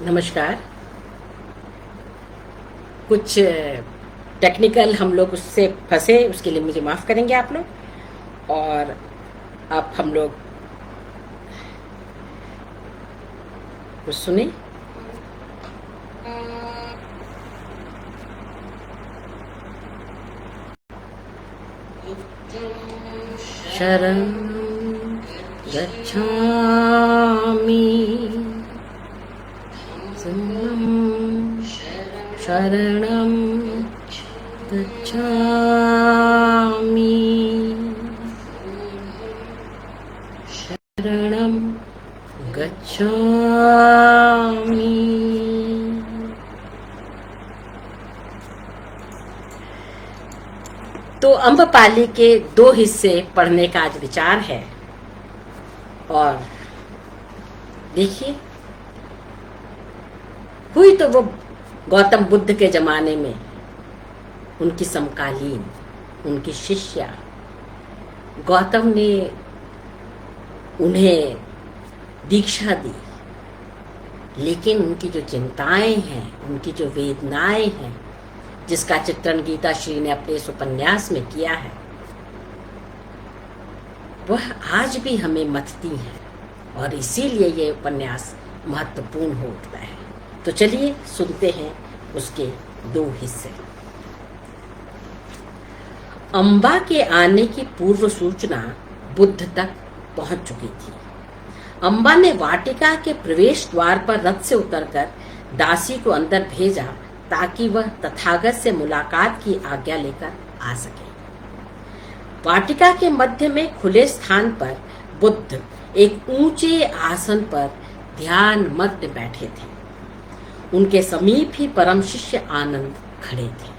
नमस्कार। कुछ टेक्निकल हम लोग उससे फंसे, उसके लिए मुझे माफ़ करेंगे आप लोग। और अब हम लोग कुछ सुने। शरण गच्छामि, शरणं गच्छामि, शरणं गच्छामि। तो अम्रपाली के दो हिस्से पढ़ने का आज विचार है। और देखिए, हुई तो वो गौतम बुद्ध के जमाने में उनकी समकालीन, उनकी शिष्या। गौतम ने उन्हें दीक्षा दी, लेकिन उनकी जो चिंताएं हैं, उनकी जो वेदनाएं हैं, जिसका चित्रण गीता श्री ने अपने इस उपन्यास में किया है, वह आज भी हमें मथती है। और इसीलिए ये उपन्यास महत्वपूर्ण हो उठता है। तो चलिए सुनते हैं उसके दो हिस्से। अम्बा के आने की पूर्व सूचना बुद्ध तक पहुंच चुकी थी। अम्बा ने वाटिका के प्रवेश द्वार पर रथ से उतरकर दासी को अंदर भेजा ताकि वह तथागत से मुलाकात की आज्ञा लेकर आ सके। वाटिका के मध्य में खुले स्थान पर बुद्ध एक ऊंचे आसन पर ध्यान मग्न बैठे थे। उनके समीप ही परम शिष्य आनंद खड़े थे।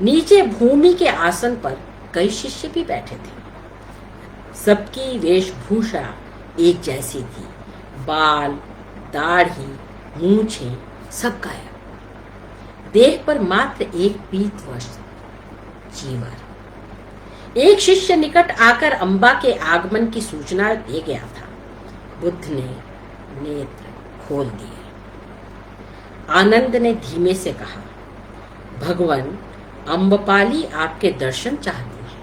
नीचे भूमि के आसन पर कई शिष्य भी बैठे थे। सबकी वेशभूषा एक जैसी थी। बाल, दाढ़ी, मूछें सब गायब। देह पर मात्र एक पीत वस्त्र, चीवर। एक शिष्य निकट आकर अम्बा के आगमन की सूचना दे गया था। बुद्ध ने नेत्र खोल दिए। आनंद ने धीमे से कहा, भगवान, अम्बपाली आपके दर्शन चाहती है।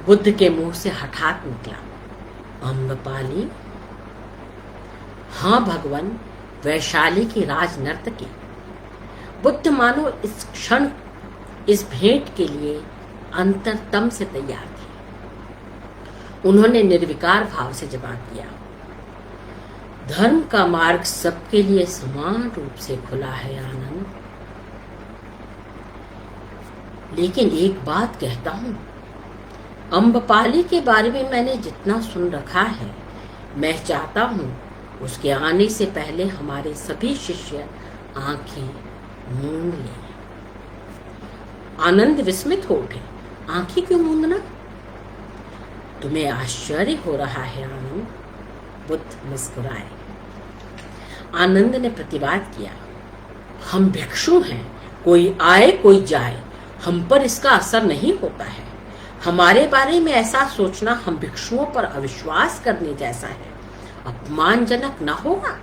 बुद्ध के मुंह से हठात निकला, अम्बपाली? हाँ भगवान, वैशाली की राज नर्तकी। बुद्ध मानो इस क्षण, इस भेंट के लिए अंतरतम से तैयार थे। उन्होंने निर्विकार भाव से जवाब दिया, धर्म का मार्ग सबके लिए समान रूप से खुला है आनंद। लेकिन एक बात कहता हूं, अम्बपाली के बारे में मैंने जितना सुन रखा है, मैं चाहता हूं उसके आने से पहले हमारे सभी शिष्य आंखें मूंद लें। आनंद विस्मित हो उठे, आंखें क्यों मूंदना? तुम्हें आश्चर्य हो रहा है आनंद? बुद्ध मुस्कुराए। आनंद ने प्रतिवाद किया, हम भिक्षु हैं, कोई आए कोई जाए, हम पर इसका असर नहीं होता है। हमारे बारे में ऐसा सोचना हम भिक्षुओं पर अविश्वास करने जैसा है, अपमानजनक न होगा?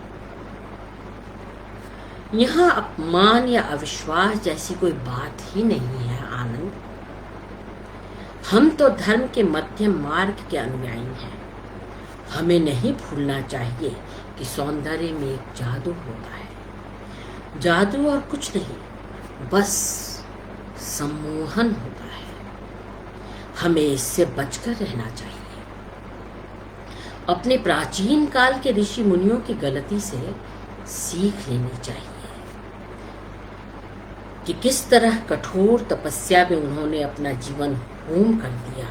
यहाँ अपमान या अविश्वास जैसी कोई बात ही नहीं है आनंद। हम तो धर्म के मध्यम मार्ग के अनुयायी हैं। हमें नहीं भूलना चाहिए कि सौंदर्य में एक जादू होता है। जादू और कुछ नहीं, बस सम्मोहन होता है। हमें इससे बचकर रहना चाहिए। अपने प्राचीन काल के ऋषि मुनियों की गलती से सीख लेनी चाहिए कि किस तरह कठोर तपस्या में उन्होंने अपना जीवन होम कर दिया,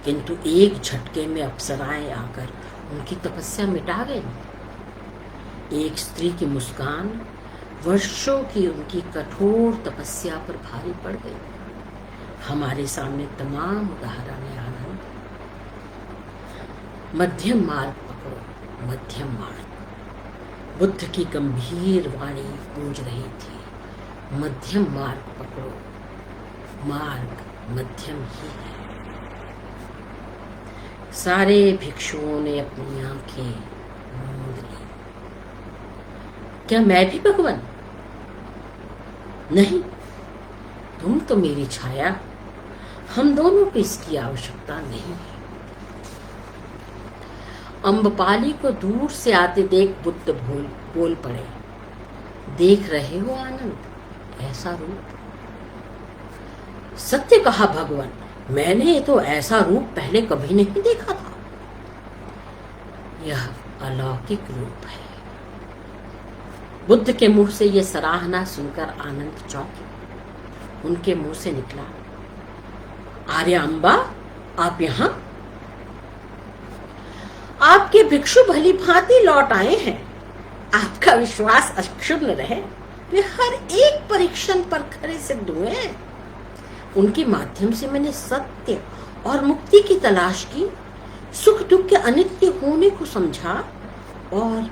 किंतु एक झटके में अप्सराएं आकर उनकी तपस्या मिटा गई। एक स्त्री की मुस्कान वर्षों की उनकी कठोर तपस्या पर भारी पड़ गई। हमारे सामने तमाम उदाहरण है आनंद। मध्यम मार्ग पकड़ो, मध्यम मार्ग। बुद्ध की गंभीर वाणी गूंज रही थी। मध्यम मार्ग पकड़ो, मार्ग मध्यम ही है। सारे भिक्षुओं ने अपनी आंखें मूंद ली। क्या मैं भी भगवान? नहीं, तुम तो मेरी छाया, हम दोनों को इसकी आवश्यकता नहीं है। अम्बपाली को दूर से आते देख बुद्ध बोल पड़े, देख रहे हो आनंद, ऐसा रूप? सत्य कहा भगवान, मैंने तो ऐसा रूप पहले कभी नहीं देखा था। यह अलौकिक रूप है। बुद्ध के मुंह से यह सराहना सुनकर आनंद चौंके। उनके मुंह से निकला, आर्याम्बा, आप यहां? आपके भिक्षु भली भांति लौट आए हैं। आपका विश्वास अक्षुण्ण रहे, वे हर एक परीक्षण पर खरे सिद्ध हुए हैं। उनके माध्यम से मैंने सत्य और मुक्ति की तलाश की, सुख दुख के अनित्य होने को समझा, और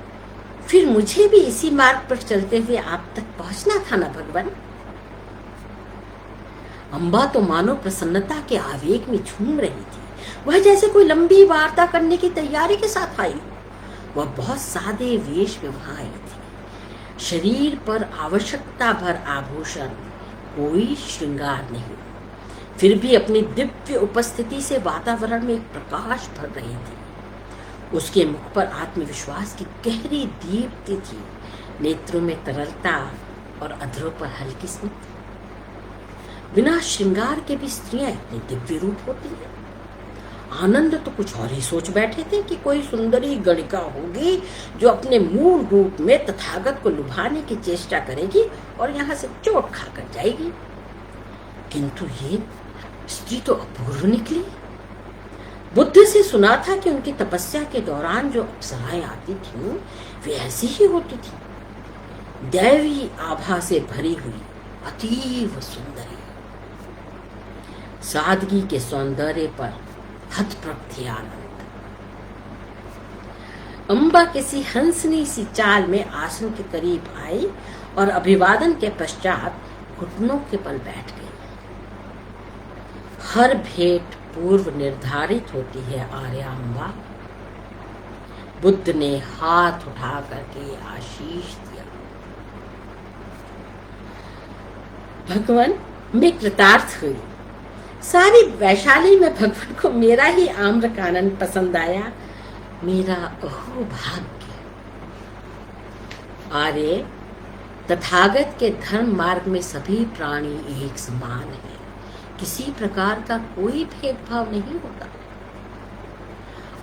फिर मुझे भी इसी मार्ग पर चलते हुए आप तक पहुंचना था ना भगवान। अम्बा तो मानो प्रसन्नता के आवेग में झूम रही थी। वह जैसे कोई लंबी वार्ता करने की तैयारी के साथ आई। वह बहुत सादे वेश में वहां आई थी। शरीर पर आवश्यकता भर आभूषण, कोई श्रृंगार नहीं, फिर भी अपनी दिव्य उपस्थिति से वातावरण में एक प्रकाश भर रही थी। उसके मुख पर आत्मविश्वास की गहरी दीप्ति थी, नेत्रों में तरलता और अधरों पर हल्की स्मित। बिना श्रृंगार के भी स्त्रियां इतनी दिव्य रूप होती है। आनंद तो कुछ और ही सोच बैठे थे कि कोई सुंदरी गणिका होगी जो अपने मूल रूप में तथागत को लुभाने की चेष्टा करेगी और यहाँ से चोट खाकर जाएगी, किंतु ये स्त्री तो अपूर्व निकली। बुद्ध से सुना था कि उनकी तपस्या के दौरान जो अप्सराएं आती थीं, वे ऐसी ही होती थी, दैवी आभा से भरी हुई, अतीव सुंदरी। सादगी के सौंदर्य पर हतप्रभ थी आनंद। अम्बा किसी हंसनी सी चाल में आसन के करीब आई और अभिवादन के पश्चात घुटनों के बल बैठ गई। हर भेंट पूर्व निर्धारित होती है आर्याम्बा। बुद्ध ने हाथ उठा करके आशीष दिया। भगवान, मैं कृतार्थ हुई। सारी वैशाली में भगवान को मेरा ही आम्र कानन पसंद आया। मेरा अहो भाग्य। आर्य, तथागत के धर्म मार्ग में सभी प्राणी एक समान है, किसी प्रकार का कोई भेदभाव नहीं होता।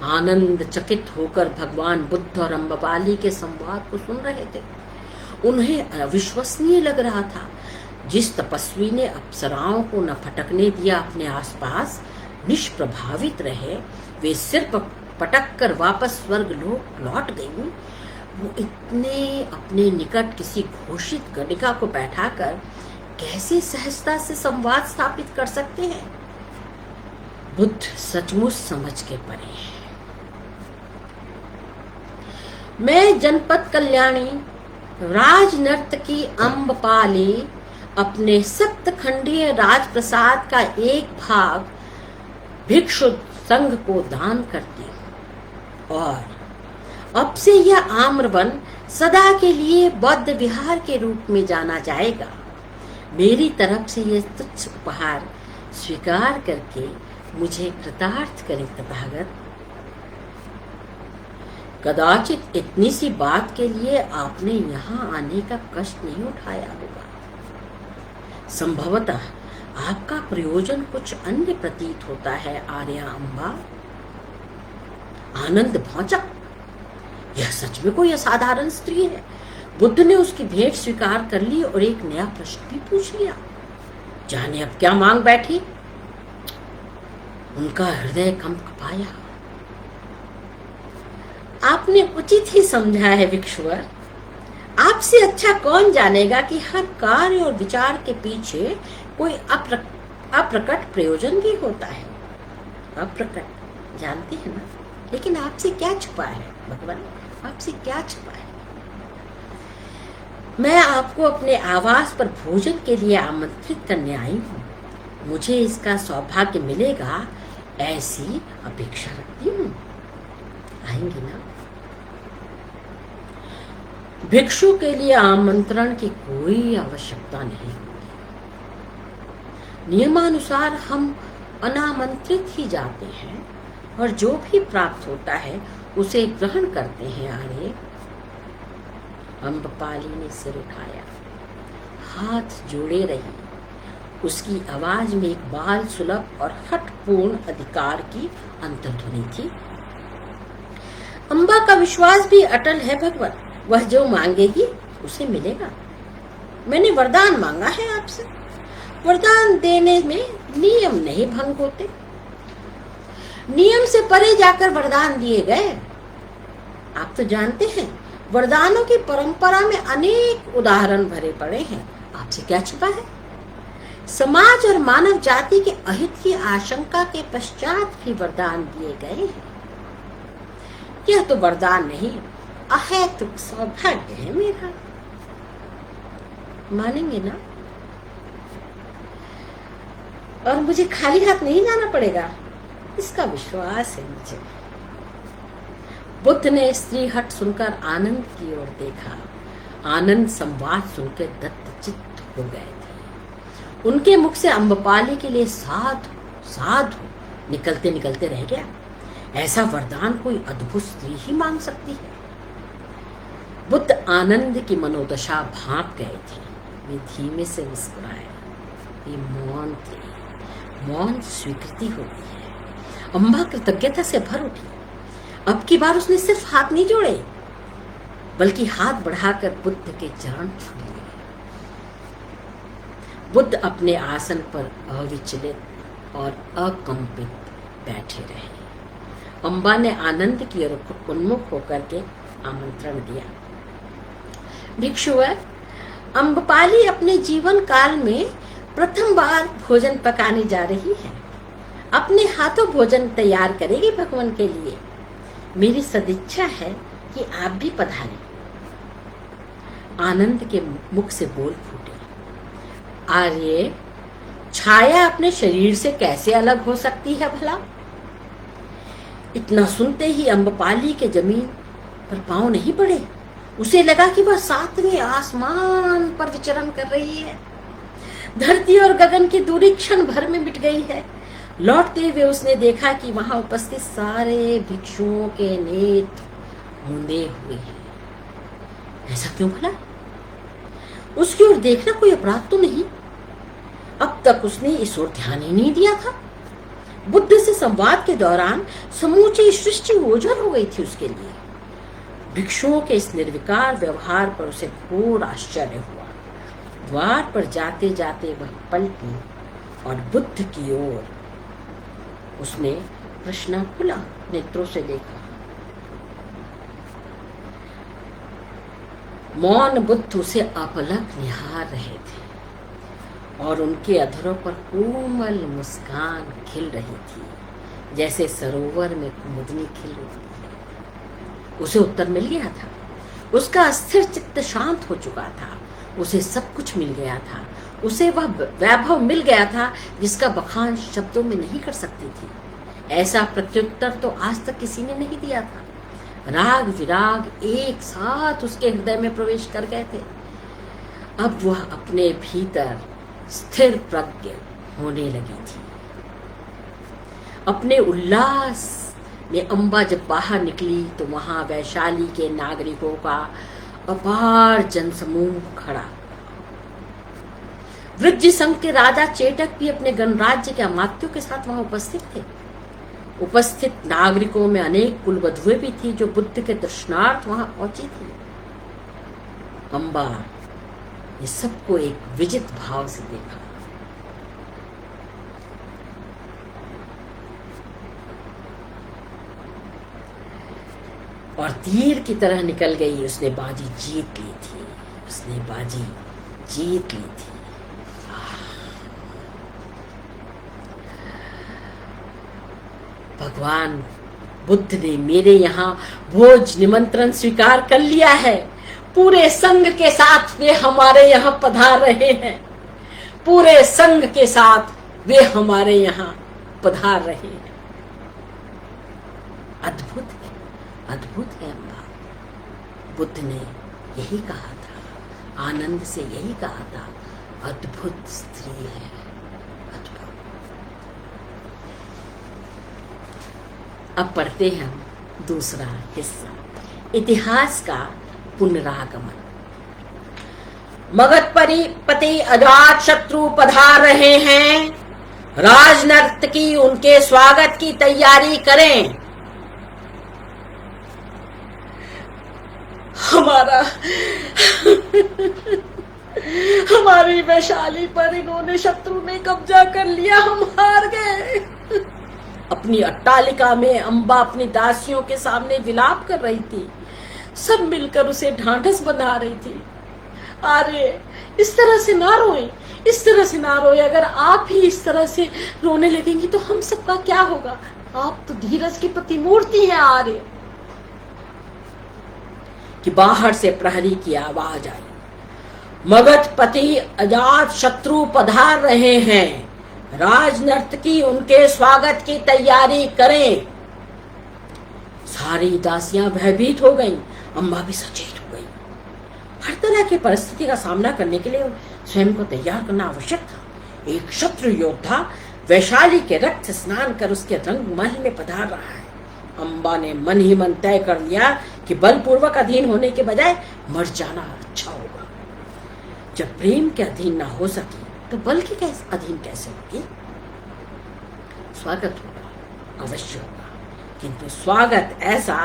आनंद चकित होकर भगवान बुद्ध और अम्बपाली के संवाद को सुन रहे थे। उन्हें अविश्वसनीय लग रहा था। जिस तपस्वी ने अप्सराओं को न फटकने दिया अपने आसपास, निष्प्रभावित रहे, वे सिर पटक कर वापस स्वर्ग लोक लौट गई। वो इतने अपने निकट किसी घोषित गणिका को बैठाकर कैसे सहजता से संवाद स्थापित कर सकते हैं? बुद्ध सचमुच समझ के परे हैं। मैं जनपद कल्याणी राजनर्तकी अम्बपाली अपने सप्तखंडीय राजप्रसाद का एक भाग भिक्षु संघ को दान करती हूँ, और अब से यह आम्रवन सदा के लिए बौद्ध विहार के रूप में जाना जाएगा। मेरी तरफ से यह तुच्छ उपहार स्वीकार करके मुझे कृतार्थ करें तथागत। कदाचित इतनी सी बात के लिए आपने यहाँ आने का कष्ट नहीं उठाया होगा। संभवतः आपका प्रयोजन कुछ अन्य प्रतीत होता है आर्याम्बा। आनंद भौंचा। यह सच में कोई असाधारण स्त्री है। बुद्ध ने उसकी भेंट स्वीकार कर ली और एक नया प्रश्न भी पूछ लिया। जाने अब क्या मांग बैठी। उनका हृदय कंप कपाया। आपने उचित ही समझा है भिक्षुवर। आपसे अच्छा कौन जानेगा कि हर कार्य और विचार के पीछे कोई अप्रकट प्रयोजन भी होता है। अप्रकट जानते हैं ना, लेकिन आपसे क्या छुपा है भगवान? आपसे क्या छुपा है? मैं आपको अपने आवास पर भोजन के लिए आमंत्रित करने आई हूँ। मुझे इसका सौभाग्य मिलेगा ऐसी अपेक्षा रखती हूँ। आएंगी ना? भिक्षु के लिए आमंत्रण की कोई आवश्यकता नहीं। नियमानुसार हम अनामंत्रित ही जाते हैं और जो भी प्राप्त होता है उसे ग्रहण करते हैं। आर्य, अम्बपाली ने सिर उठाया, हाथ जोड़े रही। उसकी आवाज में एक बाल सुलभ और हठपूर्ण अधिकार की अंतर्ध्वनि थी। अम्बा का विश्वास भी अटल है भगवान, वह जो मांगेगी उसे मिलेगा। मैंने वरदान मांगा है आपसे। वरदान देने में नियम नहीं भंग होते। नियम से परे जाकर वरदान दिए गए। आप तो जानते हैं वरदानों की परंपरा में अनेक उदाहरण भरे पड़े हैं। आपसे क्या छिपा है? समाज और मानव जाति के अहित की आशंका के पश्चात भी वरदान दिए गए हैं। यह तो वरदान नहीं, अहेतुक सौभाग्य है मेरा। मानेंगे ना? और मुझे खाली हाथ नहीं जाना पड़ेगा, इसका विश्वास है मुझे। बुद्ध ने स्त्री हट सुनकर आनंद की ओर देखा। आनंद संवाद सुनकर दत्तचित्त हो गए थे। उनके मुख से अम्बपाली के लिए साधु साधु निकलते निकलते रह गया। ऐसा वरदान कोई अद्भुत स्त्री ही मांग सकती है। बुद्ध आनंद की मनोदशा भांप गए थे। वे धीमे से मुस्कुराए। ये मौन थे। मौन स्वीकृति होती है। अम्बा कृतज्ञता से भर उठी। अब की बार उसने सिर्फ हाथ नहीं जोड़े, बल्कि हाथ बढ़ाकर बुद्ध के चरण छू लिए। बुद्ध अपने आसन पर अविचलित और अकंपित बैठे रहे। अम्बा ने आनंद की ओर उन्मुख होकर के आमंत्रण दिया। भिक्षुवर, अम्बपाली अपने जीवन काल में प्रथम बार भोजन पकाने जा रही है। अपने हाथों भोजन तैयार करेगी भगवान के लिए। मेरी सदिच्छा है कि आप भी पधारें। आनंद के मुख से बोल फूटे। आर्य, छाया अपने शरीर से कैसे अलग हो सकती है भला? इतना सुनते ही अम्बपाली के जमीन पर पांव नहीं पड़े। उसे लगा कि वह सातवें आसमान पर विचरण कर रही है। धरती और गगन की दूरी क्षण भर में मिट गई है। लौटते हुए उसने देखा कि वहां उपस्थित सारे भिक्षुओं के नेत्र मूंदे हुए हैं। ऐसा क्यों भला? उसकी ओर देखना कोई अपराध तो नहीं। अब तक उसने इस ओर ध्यान ही नहीं दिया था। बुद्ध से संवाद के दौरान समूची सृष्टि ओझल हो गई थी उसके लिए। भिक्षुओं के इस निर्विकार व्यवहार पर उसे घोर आश्चर्य हुआ। द्वार पर जाते जाते वह पलटी और बुद्ध की ओर उसने प्रश्नाकुल नेत्रों से देखा। मौन बुद्ध उसे अपलक निहार रहे थे और उनके अधरों पर कोमल मुस्कान खिल रही थी, जैसे सरोवर में कुमुदनी खिल रही है। उसे उत्तर मिल गया था। उसका अस्थिर चित्त शांत हो चुका था। उसे सब कुछ मिल गया था। उसे वह वैभव मिल गया था जिसका बखान शब्दों में नहीं कर सकती थी। ऐसा प्रत्युत्तर तो आज तक किसी ने नहीं दिया था। राग विराग एक साथ उसके हृदय में प्रवेश कर गए थे। अब वह अपने भीतर स्थिर प्रज्ञ होने लगी थी। अपने उल्लास में अम्बा जब बाहर निकली तो वहां वैशाली के नागरिकों का अपार जनसमूह खड़ा। वृज्ज संघ के राजा चेटक भी अपने गणराज्य के अमात्यों के साथ वहां उपस्थित थे। उपस्थित नागरिकों में अनेक कुलवधुएं भी थी जो बुद्ध के दर्शनार्थ वहां पहुंची थी। अम्बा ने सबको एक विजित भाव से देखा। और तीर की तरह निकल गई। उसने बाजी जीत ली थी। उसने बाजी जीत ली थी। भगवान बुद्ध ने मेरे यहाँ भोज निमंत्रण स्वीकार कर लिया है। पूरे संघ के साथ वे हमारे यहाँ पधार रहे हैं। पूरे संघ के साथ वे हमारे यहाँ पधार रहे हैं। अद्भुत है, अद्भुत है अम्बा। बुद्ध ने यही कहा था, आनंद से यही कहा था, अद्भुत स्त्री है, अद्भुत। अब पढ़ते हैं हम दूसरा हिस्सा, इतिहास का पुनरागमन। मगधपति अजात शत्रु पधार रहे हैं, राजनर्तकी उनके स्वागत की तैयारी करें। हमारी वैशाली पर इन्होंने शत्रु ने कब्जा कर लिया, हम हार गए। अपनी अट्टालिका में अम्बा अपनी दासियों के सामने विलाप कर रही थी, सब मिलकर उसे ढांढस बना रही थी। अरे इस तरह से ना रोए, इस तरह से ना रोए, अगर आप ही इस तरह से रोने लगेंगी तो हम सबका क्या होगा? आप तो धीरज की प्रतिमूर्ति हैं। आर्य कि बाहर से प्रहरी की आवाज आई, मगधपति अजात शत्रु पधार रहे हैं, राजनर्तकी उनके स्वागत की तैयारी करें। सारी दासियां भयभीत हो गईं, अम्बा भी सचेत हो गई। हर तरह की परिस्थिति का सामना करने के लिए स्वयं को तैयार करना आवश्यक था। एक शत्रु योद्धा वैशाली के रक्त स्नान कर उसके रंग महल में पधार रहा है। अम्बा ने मन ही मन तय कर लिया कि बलपूर्वक अधीन होने के बजाय मर जाना अच्छा होगा। जब प्रेम के अधीन ना हो सकी तो बल के अधीन कैसे होगी? स्वागत होगा, अवश्य होगा, किंतु स्वागत ऐसा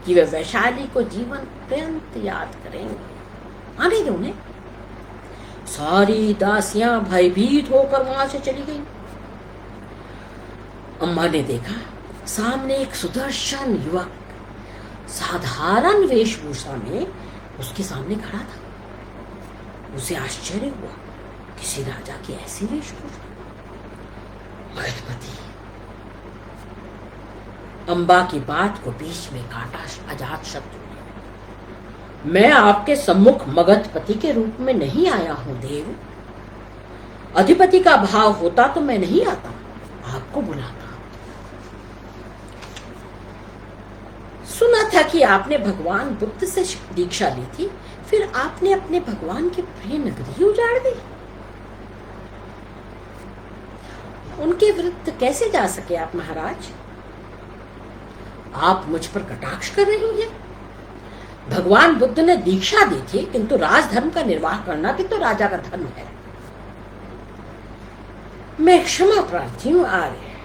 कि वे वैशाली को जीवन पर्यंत याद करेंगे। आने दो उन्हें। सारी दासियां भयभीत होकर वहां से चली गईं। अम्मा ने देखा सामने एक सुदर्शन युवक साधारण वेशभूषा में उसके सामने खड़ा था। उसे आश्चर्य हुआ, किसी राजा की ऐसी वेशभूषा। मगधपति अम्बा की बात को बीच में काटा अजात शत्रु ने। मैं आपके सम्मुख मगधपति के रूप में नहीं आया हूं देव। अधिपति का भाव होता तो मैं नहीं आता, आपको बुलाता। सुना था कि आपने भगवान बुद्ध से दीक्षा ली थी, फिर आपने अपने भगवान की प्रिय नगरी उजाड़ दी। उनके विरुद्ध कैसे जा सके आप महाराज? आप मुझ पर कटाक्ष कर रही हैं। भगवान बुद्ध ने दीक्षा दी थी, किंतु राजधर्म का निर्वाह करना भी तो राजा का धर्म है। मैं क्षमा प्रार्थी हूं आर्य,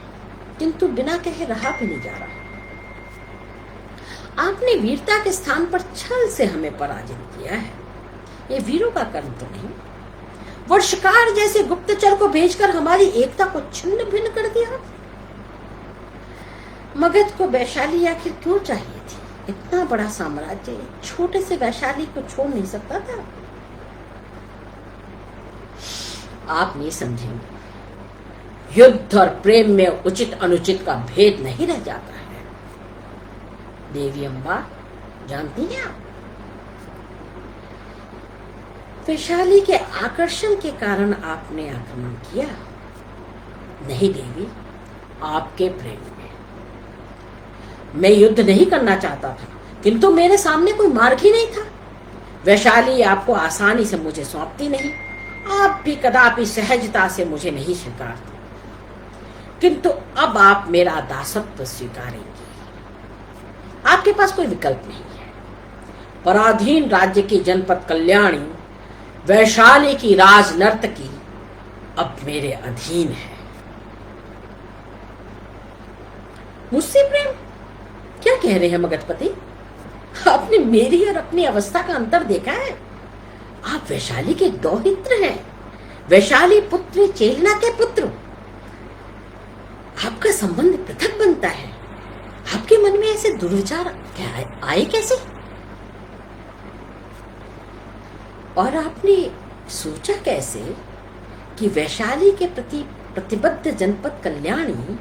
किंतु बिना कहे रहा भी नहीं जा रहा। आपने वीरता के स्थान पर छल से हमें पराजित किया है। ये वीरों का कर्म तो नहीं। वर्षकार जैसे गुप्तचर को भेजकर हमारी एकता को छिन्न भिन्न कर दिया। मगध को वैशाली आखिर क्यों चाहिए थी? इतना बड़ा साम्राज्य छोटे से वैशाली को छोड़ नहीं सकता था। आप नहीं समझेंगे, युद्ध और प्रेम में उचित अनुचित का भेद नहीं रह जाता है। देवी अम्बा, जानती हैं आप, वैशाली के आकर्षण के कारण आपने आक्रमण किया। नहीं देवी, आपके प्रेम में। मैं युद्ध नहीं करना चाहता था, किंतु मेरे सामने कोई मार्ग ही नहीं था। वैशाली आपको आसानी से मुझे सौंपती नहीं, आप भी कदापि सहजता से मुझे नहीं स्वीकारते, किंतु अब आप मेरा दासत्व स्वीकारेंगे। आपके पास कोई विकल्प नहीं है। पराधीन राज्य की जनपद कल्याणी वैशाली की राजनर्तकी अब मेरे अधीन है। मुझसे प्रेम? क्या कह रहे हैं मगधपति? आपने मेरी और अपनी अवस्था का अंतर देखा है? आप वैशाली के दौहित्र हैं, वैशाली पुत्री चेलना के पुत्र। आपका संबंध पृथक बनता है। आपके मन में ऐसे दुर्विचार आए कैसे? और आपने सोचा कैसे कि वैशाली के प्रति प्रतिबद्ध जनपद कल्याणी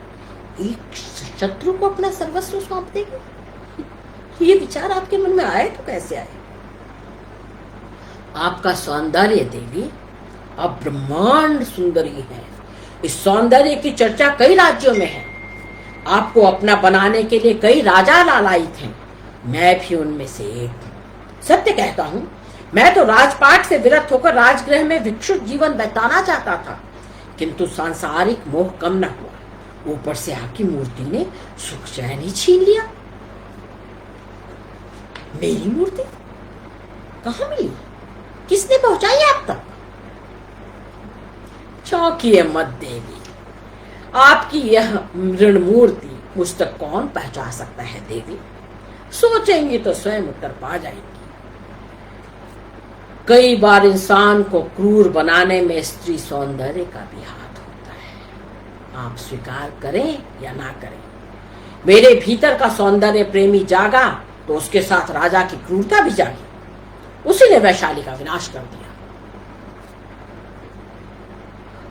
एक शत्रु को अपना सर्वस्व सौंप देगी? ये विचार आपके मन में आए तो कैसे आए? आपका सौंदर्य देवी अब ब्रह्मांड सुंदरी है। इस सौंदर्य की चर्चा कई राज्यों में है। आपको अपना बनाने के लिए कई राजा लालायित हैं, मैं भी उनमें से एक हूं। सत्य कहता हूं मैं तो राजपाट से विरत होकर राजगृह में भिक्षुक जीवन बिताना चाहता था, किंतु सांसारिक मोह कम न हुआ, ऊपर से आपकी मूर्ति ने सुख चैन ही छीन लिया। मेरी मूर्ति कहाँ मिली? किसने पहुंचाई आप तक? चौंकिए मत देवी, आपकी यह मृण मूर्ति मुझ तक कौन पहुंचा सकता है देवी? सोचेंगी तो स्वयं उत्तर पा जाएंगी। कई बार इंसान को क्रूर बनाने में स्त्री सौंदर्य का भी हाथ होता है। आप स्वीकार करें या ना करें, मेरे भीतर का सौंदर्य प्रेमी जागा तो उसके साथ राजा की क्रूरता भी जागी। उसी ने वैशाली का विनाश कर दिया।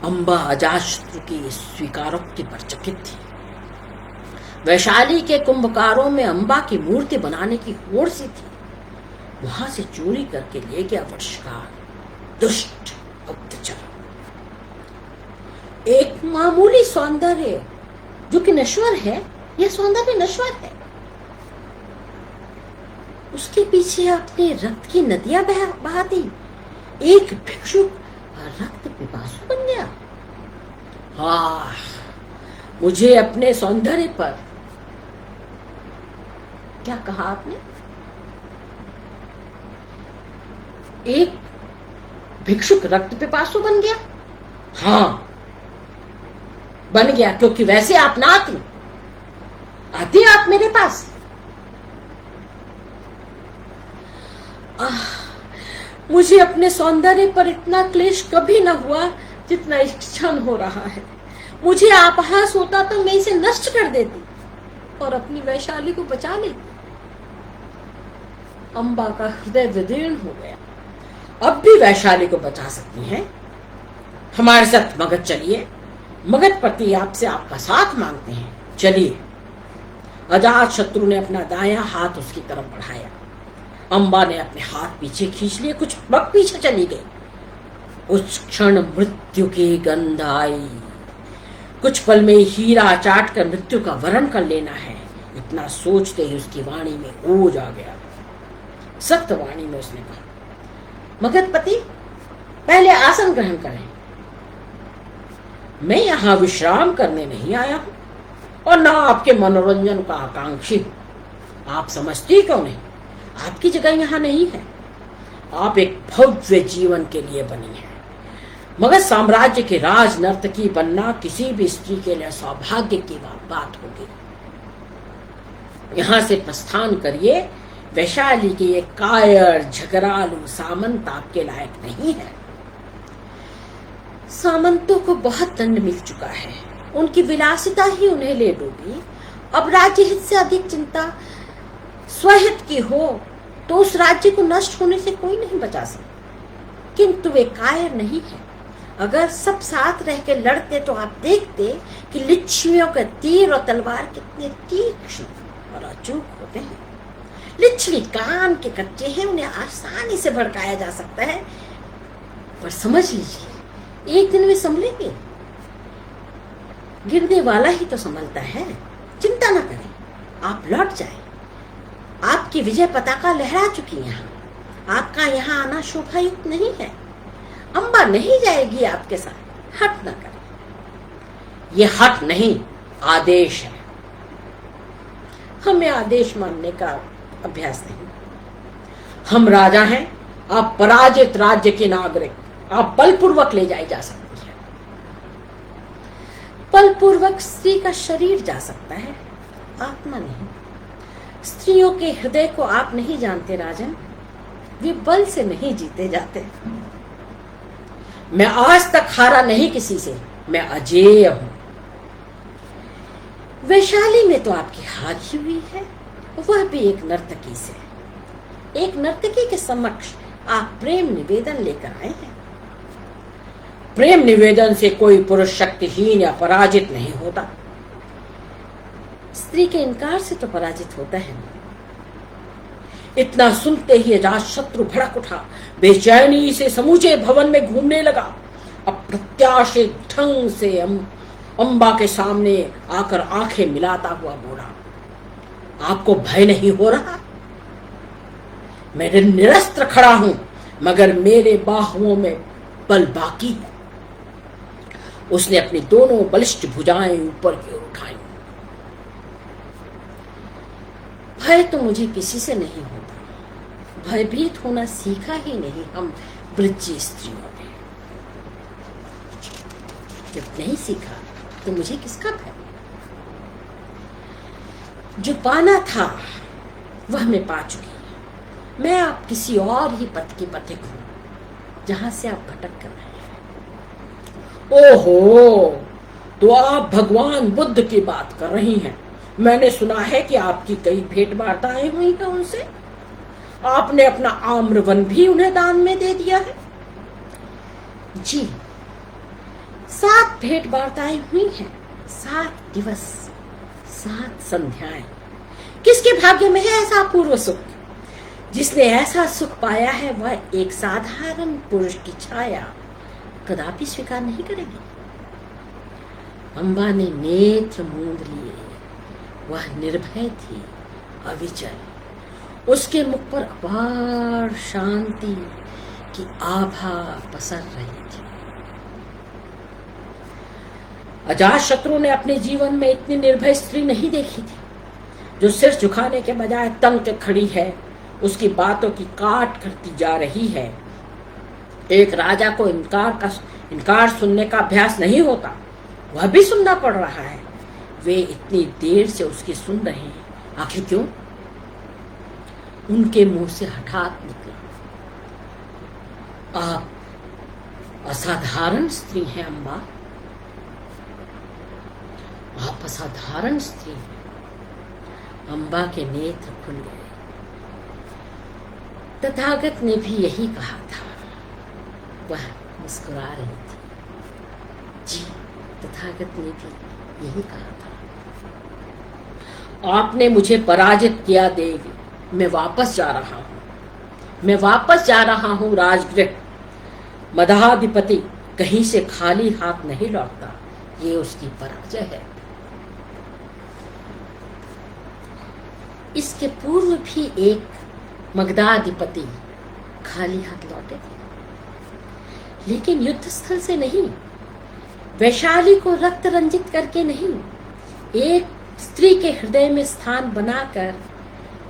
अम्बा अजातशत्रु की इस स्वीकारोक्ति पर चकित थी। वैशाली के कुंभकारों में अम्बा की मूर्ति बनाने की होड़ सी थी। वहां से चोरी करके ले गया वर्षकार, दुष्ट गुप्तचर। एक मामूली सौंदर्य जो कि नश्वर है, यह सौंदर्य नश्वर है, उसके पीछे अपने रक्त की नदियां बहा दी। एक भिक्षुक रक्त पिपासु बन गया। हाँ, मुझे अपने सौंदर्य पर क्या कहा आपने? एक भिक्षुक रक्त पिपासु बन गया? हाँ, बन गया, क्योंकि वैसे आप ना आती आप मेरे पास। मुझे अपने सौंदर्य पर इतना क्लेश कभी न हुआ जितना इस क्षण हो रहा है। मुझे आपहास होता तो मैं इसे नष्ट कर देती और अपनी वैशाली को बचा लेती। अम्बा का हृदय विदीर्ण हो गया। अब भी वैशाली को बचा सकती हैं? हमारे साथ मगध चलिए। मगधपति आपसे आपका साथ मांगते हैं, चलिए। अजातशत्रु ने अपना दायां हाथ उसकी तरफ बढ़ाया। अम्बा ने अपने हाथ पीछे खींच लिए, कुछ वक्त पीछे चली गई। उस क्षण मृत्यु की गंध आई। कुछ पल में हीरा चाट कर मृत्यु का वरण कर लेना है, इतना सोचते ही उसकी वाणी में ओज आ गया। सख्त वाणी में उसने कहा, मगधपति, पहले आसन ग्रहण करें। मैं यहां विश्राम करने नहीं आया हूं और ना आपके मनोरंजन का आकांक्षी हूं। आप समझती क्यों नहीं? आपकी जगह यहां नहीं है। आप एक भव्य जीवन के लिए बनी है। मगध साम्राज्य के राज नर्तकी बनना किसी भी स्त्री के लिए सौभाग्य की बात होगी। यहां से प्रस्थान करिए। वैशाली के ये कायर झगड़ालू सामंत आपके लायक नहीं है। सामंतों को बहुत दंड मिल चुका है, उनकी विलासिता ही उन्हें ले डूबी। अब राज्य हित से अधिक चिंता स्वहित की हो तो उस राज्य को नष्ट होने से कोई नहीं बचा सकता। किंतु वे कायर नहीं है। अगर सब साथ रह के लड़ते तो आप देखते कि लिच्छवियों के तीर और तलवार कितने तीक्ष्ण और अचूक होते हैं। लिच्छवी कान के कच्चे हैं, उन्हें आसानी से भड़काया जा सकता है, पर समझ लीजिए एक दिन वे संभलेंगे। गिरने वाला ही तो संभलता है। चिंता न करें, आप लौट जाएं। आपकी विजय पताका लहरा चुकी है। आपका यहाँ आना शोभायुक्त नहीं है। अम्बा नहीं जाएगी आपके साथ। हट न करें। यह हट नहीं, आदेश है। हमें आदेश मानने का अभ्यास नहीं। हम राजा हैं, आप पराजित राज्य के नागरिक। आप बलपूर्वक ले जाई जा सकती है। बलपूर्वक स्त्री का शरीर जा सकता है, आत्मा नहीं। स्त्रियों के हृदय को आप नहीं जानते राजन, वे बल से नहीं जीते जाते। मैं आज तक हारा नहीं किसी से, मैं अजेय हूं। वैशाली में तो आपकी हार ही हुई है, वह भी एक नर्तकी से। एक नर्तकी के समक्ष आप प्रेम निवेदन लेकर आए हैं। प्रेम निवेदन से कोई पुरुष शक्तिहीन या पराजित नहीं होता। स्त्री के इनकार से तो पराजित होता है। इतना सुनते ही अजातशत्रु भड़क उठा, बेचैनी से समूचे भवन में घूमने लगा। अप्रत्याशित ढंग से अम्बा के सामने आकर आंखें मिलाता हुआ बोला, आपको भय नहीं हो रहा? मैं निरस्त्र खड़ा हूं, मगर मेरे बाहुओं में बल बाकी है। उसने अपनी दोनों बलिष्ठ भुजाएं ऊपर की ओर उठाई। भय तो मुझे किसी से नहीं होता, भयभीत होना सीखा ही नहीं हम वृज्य स्त्रियों ने। जब नहीं सीखा तो मुझे किसका भय? जो पाना था वह मैं पा चुकी। मैं आप किसी और ही पथ की पथिक हूं जहां से आप भटक कर रहे हैं। ओहो, तो आप भगवान बुद्ध की बात कर रही हैं। मैंने सुना है कि आपकी कई भेंट वार्ताएं हुई हैं उनसे। आपने अपना आम्रवन भी उन्हें दान में दे दिया है। जी, 7 भेंट वार्ताएं हुई हैं, 7 दिवस, 7 संध्याएं। किसके भाग्य में है ऐसा अपूर्व सुख? जिसने ऐसा सुख पाया है वह एक साधारण पुरुष की छाया कदापि स्वीकार नहीं करेगी। अम्बा ने नेत्र मूंद लिए। वह निर्भय थी, अविचल। उसके मुख पर अपार शांति की आभा पसर रही थी। अजातशत्रु ने अपने जीवन में इतनी निर्भय स्त्री नहीं देखी थी, जो सिर झुकाने के बजाय तंग के खड़ी है, उसकी बातों की काट करती जा रही है। एक राजा को इनकार सुनने का अभ्यास नहीं होता, वह भी सुनना पड़ रहा है। वे इतनी देर से उसकी सुन रहे हैं, आखिर क्यों? उनके मुंह से हठात निकला, आप असाधारण स्त्री हैं अम्बा, आप असाधारण स्त्री हैं। अम्बा के नेत्र खुल गए। तथागत ने भी यही कहा था। वह मुस्कुरा रही थी। जी, तथागत ने भी यही कहा था। आपने मुझे पराजित किया देवी, मैं वापस जा रहा हूं। मैं वापस जा रहा हूं राजगृह। मदाधिपति कहीं से खाली हाथ नहीं लौटता, ये उसकी पराजय है। इसके पूर्व भी एक मगधाधिपति खाली हाथ लौटे थे, लेकिन युद्ध स्थल से नहीं, वैशाली को रक्त रंजित करके नहीं, एक स्त्री के हृदय में स्थान बनाकर,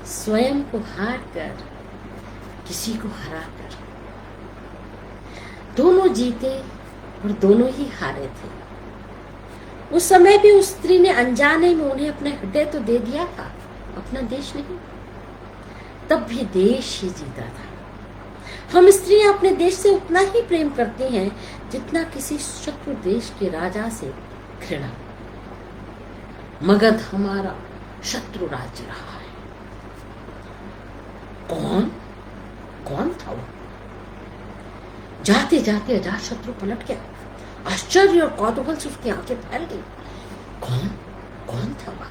स्वयं को हार कर, किसी को हरा कर। दोनों जीते और दोनों ही हारे थे। उस समय भी उस स्त्री ने अनजाने में उन्हें अपना हृदय तो दे दिया था, अपना देश नहीं। तब भी देश ही जीता था। हम स्त्रियां अपने देश से उतना ही प्रेम करती हैं जितना किसी शत्रु देश के राजा से घृणा। मगध हमारा शत्रु राज्य रहा है। कौन था वो? जाते जाते अजातशत्रु पलट गया। आश्चर्य और कौतूहल से उसकी आंखें फैल गई। कौन था वह?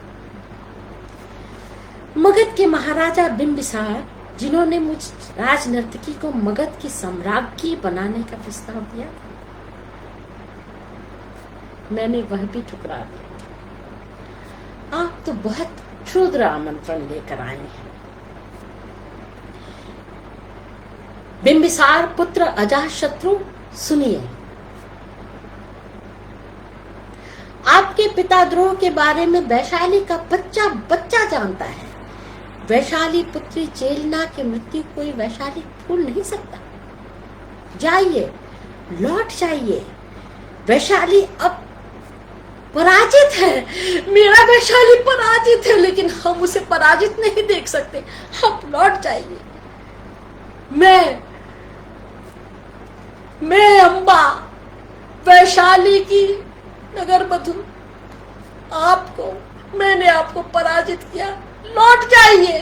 मगध के महाराजा बिंबिसार, जिन्होंने मुझ राजनर्तकी को मगध की सम्राज्ञी बनाने का प्रस्ताव दिया था। मैंने वह भी ठुकरा दिया। आप तो बहुत क्षुद्र आमंत्रण लेकर आए हैं। बिंबिसार पुत्र अजातशत्रु, सुनिए। आपके पिताद्रोह के बारे में वैशाली का बच्चा जानता है। वैशाली पुत्री चेलना की मृत्यु कोई वैशाली भूल नहीं सकता। जाइए, लौट जाइए। वैशाली अब पराजित है। मेरा वैशाली पराजित है, लेकिन हम उसे पराजित नहीं देख सकते। आप लौट जाइए। मैं अम्बा, वैशाली की नगर बधू, मैंने आपको पराजित किया। लौट जाइए।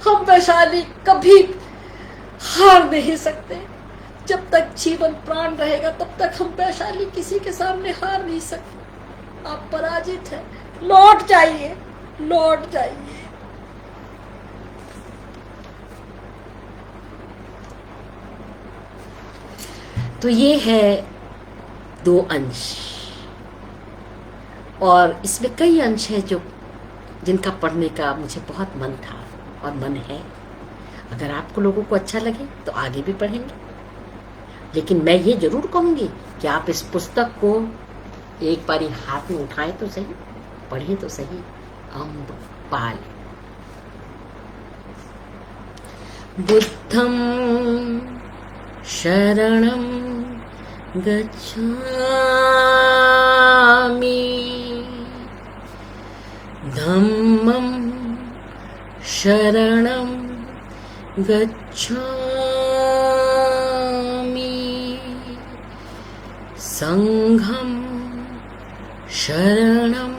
हम वैशाली कभी हार नहीं सकते। जब तक जीवन प्राण रहेगा तब तक हम वैशाली किसी के सामने हार नहीं सकते। आप पराजित हैं। लौट जाइए, लौट जाइए। तो ये है 2 अंश, और इसमें कई अंश हैं जिनका पढ़ने का मुझे बहुत मन था और मन है। अगर आपको लोगों को अच्छा लगे तो आगे भी पढ़ेंगे। लेकिन मैं ये जरूर कहूंगी कि आप इस पुस्तक को एक बारी हाथ में उठाएं तो सही, पढ़िए तो सही। अम्बपाल। बुद्धं शरणं गच्छामि, धम्मं शरणं गच्छामि, संघं शरणं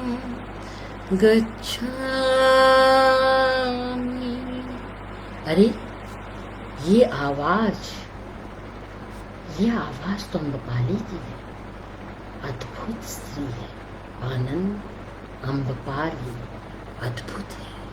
गच्छामि। अरे ये आवाज तो अम्बपाली की है। अद्भुत स्त्री है, आनंद अम्बपाली अद्भुत है।